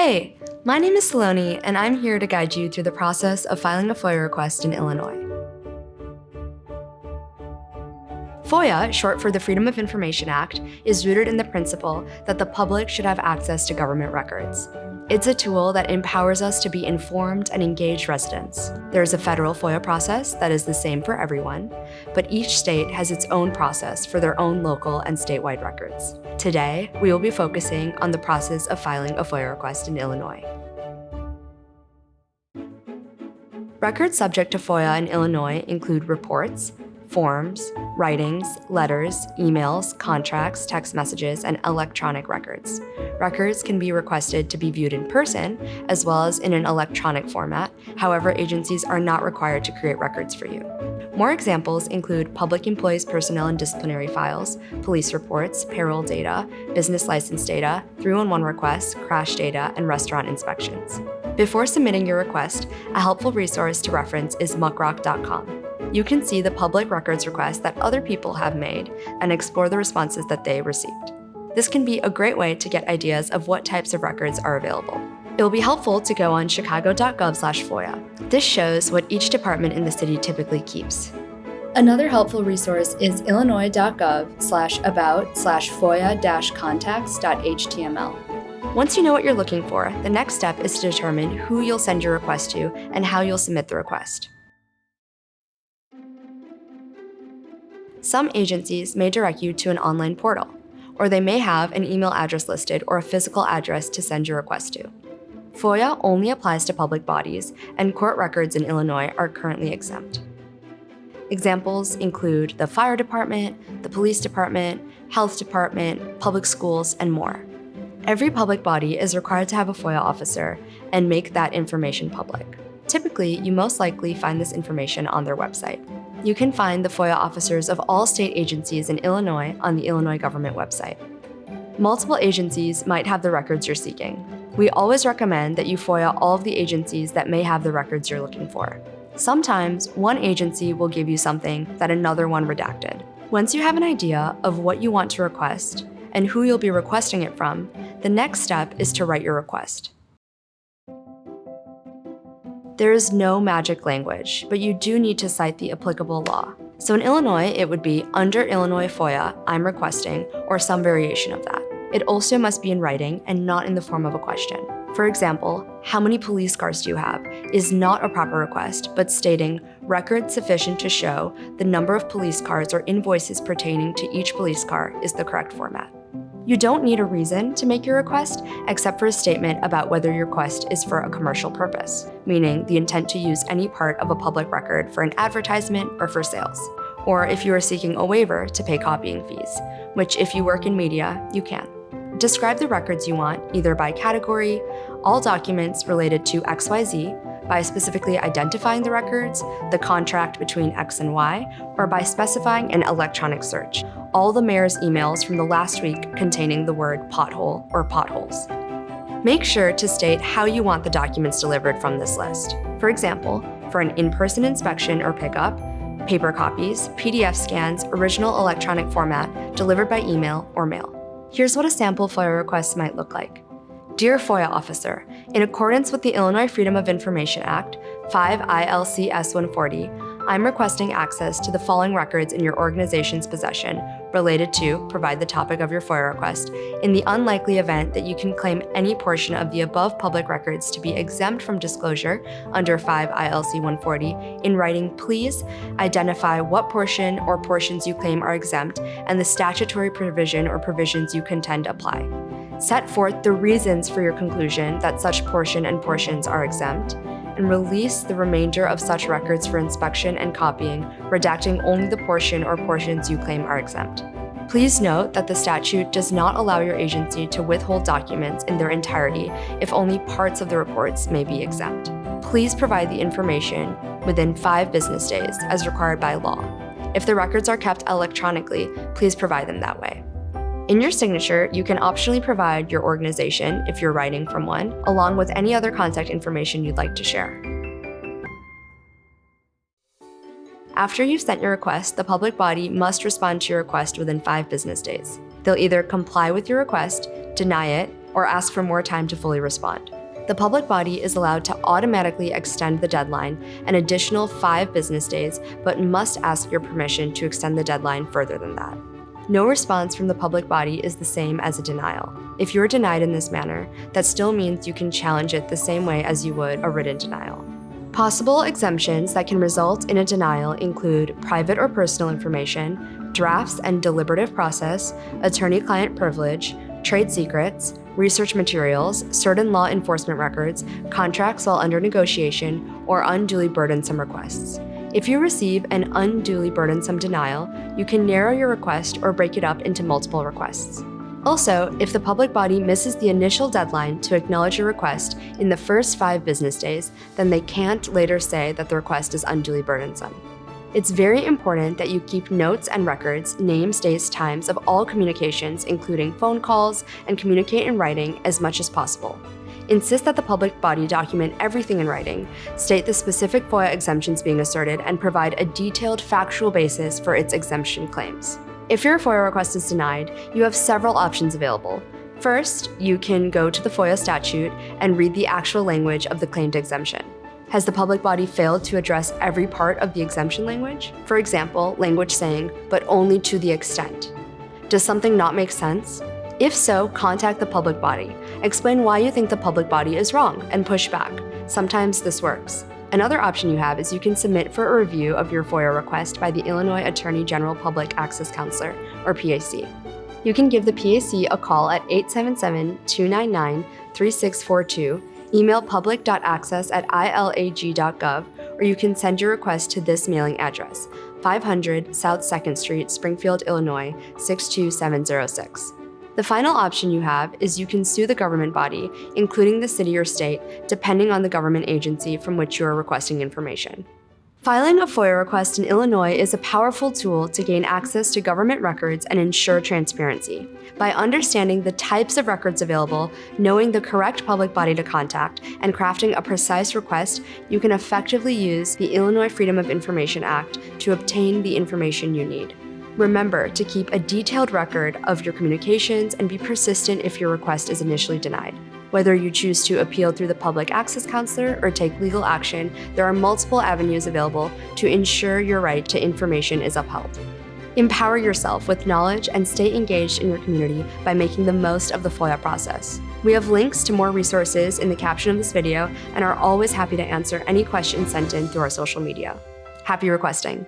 Hey, my name is Saloni, and I'm here to guide you through the process of filing a FOIA request in Illinois. FOIA, short for the Freedom of Information Act, is rooted in the principle that the public should have access to government records. It's a tool that empowers us to be informed and engaged residents. There's a federal FOIA process that is the same for everyone, but each state has its own process for their own local and statewide records. Today, we will be focusing on the process of filing a FOIA request in Illinois. Records subject to FOIA in Illinois include reports, forms, writings, letters, emails, contracts, text messages, and electronic records. Records can be requested to be viewed in person as well as in an electronic format. However, agencies are not required to create records for you. More examples include public employees' personnel and disciplinary files, police reports, payroll data, business license data, 311 requests, crash data, and restaurant inspections. Before submitting your request, a helpful resource to reference is muckrock.com. You can see the public records requests that other people have made and explore the responses that they received. This can be a great way to get ideas of what types of records are available. It will be helpful to go on chicago.gov/FOIA. This shows what each department in the city typically keeps. Another helpful resource is illinois.gov/about/FOIA-contacts.html. Once you know what you're looking for, the next step is to determine who you'll send your request to and how you'll submit the request. Some agencies may direct you to an online portal, or they may have an email address listed or a physical address to send your request to. FOIA only applies to public bodies, and court records in Illinois are currently exempt. Examples include the fire department, the police department, health department, public schools, and more. Every public body is required to have a FOIA officer and make that information public. Typically, you most likely find this information on their website. You can find the FOIA officers of all state agencies in Illinois on the Illinois government website. Multiple agencies might have the records you're seeking. We always recommend that you FOIA all of the agencies that may have the records you're looking for. Sometimes, one agency will give you something that another one redacted. Once you have an idea of what you want to request and who you'll be requesting it from, the next step is to write your request. There is no magic language, but you do need to cite the applicable law. So in Illinois, it would be under Illinois FOIA, I'm requesting, or some variation of that. It also must be in writing and not in the form of a question. For example, how many police cars do you have is not a proper request, but stating records sufficient to show the number of police cars or invoices pertaining to each police car is the correct format. You don't need a reason to make your request, except for a statement about whether your request is for a commercial purpose, meaning the intent to use any part of a public record for an advertisement or for sales, or if you are seeking a waiver to pay copying fees, which if you work in media, you can. Describe the records you want, either by category, all documents related to XYZ, by specifically identifying the records, the contract between X and Y, or by specifying an electronic search, all the mayor's emails from the last week containing the word pothole or potholes. Make sure to state how you want the documents delivered from this list. For example, for an in-person inspection or pickup, paper copies, PDF scans, original electronic format, delivered by email or mail. Here's what a sample FOIA request might look like. Dear FOIA Officer, in accordance with the Illinois Freedom of Information Act, 5 ILCS 140, I'm requesting access to the following records in your organization's possession related to, provide the topic of your FOIA request, in the unlikely event that you can claim any portion of the above public records to be exempt from disclosure under 5 ILC 140. In writing, please identify what portion or portions you claim are exempt and the statutory provision or provisions you contend apply. Set forth the reasons for your conclusion that such portion and portions are exempt, and release the remainder of such records for inspection and copying, redacting only the portion or portions you claim are exempt. Please note that the statute does not allow your agency to withhold documents in their entirety if only parts of the reports may be exempt. Please provide the information within 5 business days as required by law. If the records are kept electronically, please provide them that way. In your signature, you can optionally provide your organization, if you're writing from one, along with any other contact information you'd like to share. After you've sent your request, the public body must respond to your request within 5 business days. They'll either comply with your request, deny it, or ask for more time to fully respond. The public body is allowed to automatically extend the deadline an additional 5 business days, but must ask your permission to extend the deadline further than that. No response from the public body is the same as a denial. If you're denied in this manner, that still means you can challenge it the same way as you would a written denial. Possible exemptions that can result in a denial include private or personal information, drafts and deliberative process, attorney-client privilege, trade secrets, research materials, certain law enforcement records, contracts while under negotiation, or unduly burdensome requests. If you receive an unduly burdensome denial, you can narrow your request or break it up into multiple requests. Also, if the public body misses the initial deadline to acknowledge your request in the first 5 business days, then they can't later say that the request is unduly burdensome. It's very important that you keep notes and records, names, dates, times of all communications, including phone calls, and communicate in writing as much as possible. Insist that the public body document everything in writing, state the specific FOIA exemptions being asserted, and provide a detailed factual basis for its exemption claims. If your FOIA request is denied, you have several options available. First, you can go to the FOIA statute and read the actual language of the claimed exemption. Has the public body failed to address every part of the exemption language? For example, language saying, "but only to the extent." Does something not make sense? If so, contact the public body. Explain why you think the public body is wrong and push back. Sometimes this works. Another option you have is you can submit for a review of your FOIA request by the Illinois Attorney General Public Access Counselor, or PAC. You can give the PAC a call at 877-299-3642, email public.access@ilag.gov, or you can send your request to this mailing address, 500 South 2nd Street, Springfield, Illinois, 62706. The final option you have is you can sue the government body, including the city or state, depending on the government agency from which you are requesting information. Filing a FOIA request in Illinois is a powerful tool to gain access to government records and ensure transparency. By understanding the types of records available, knowing the correct public body to contact, and crafting a precise request, you can effectively use the Illinois Freedom of Information Act to obtain the information you need. Remember to keep a detailed record of your communications and be persistent if your request is initially denied. Whether you choose to appeal through the Public Access Counselor or take legal action, there are multiple avenues available to ensure your right to information is upheld. Empower yourself with knowledge and stay engaged in your community by making the most of the FOIA process. We have links to more resources in the caption of this video and are always happy to answer any questions sent in through our social media. Happy requesting!